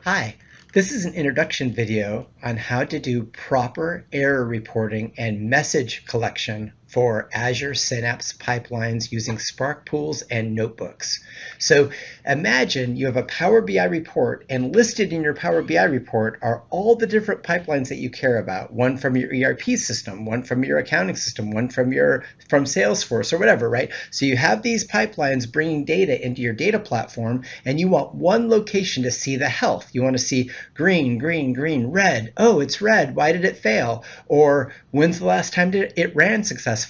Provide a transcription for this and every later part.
Hi, this is an introduction video on how to do proper error reporting and message collection for Azure Synapse pipelines using Spark pools and notebooks. So imagine you have a Power BI report, and listed in your Power BI report are all the different pipelines that you care about. One from your ERP system, one from your accounting system, one from Salesforce or whatever, right? So you have these pipelines bringing data into your data platform, and you want one location to see the health. You want to see green, green, green, red. Oh, it's red. Why did it fail? Or when's the last time it ran successfully?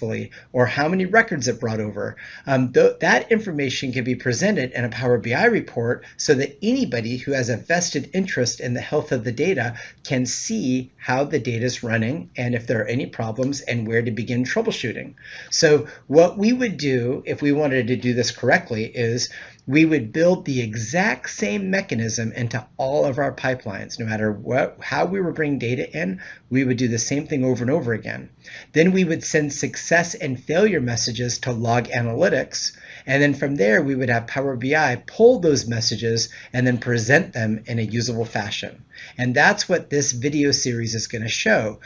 Or how many records it brought over. That information can be presented in a Power BI report so that anybody who has a vested interest in the health of the data can see how the data is running and if there are any problems and where to begin troubleshooting. So what we would do if we wanted to do this correctly is we would build the exact same mechanism into all of our pipelines. No matter how we were bringing data in, we would do the same thing over and over again. Then we would send success and failure messages to Log Analytics, and then from there we would have Power BI pull those messages and then present them in a usable fashion. And that's what this video series is going to show.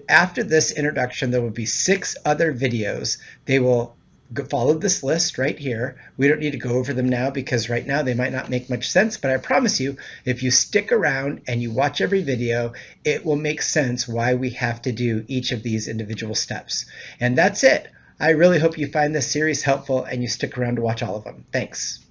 After this introduction, there will be 6 other videos. They will follow this list right here. We don't need to go over them now because right now they might not make much sense, but I promise you, if you stick around and you watch every video, it will make sense why we have to do each of these individual steps. And that's it. I really hope you find this series helpful and you stick around to watch all of them. Thanks.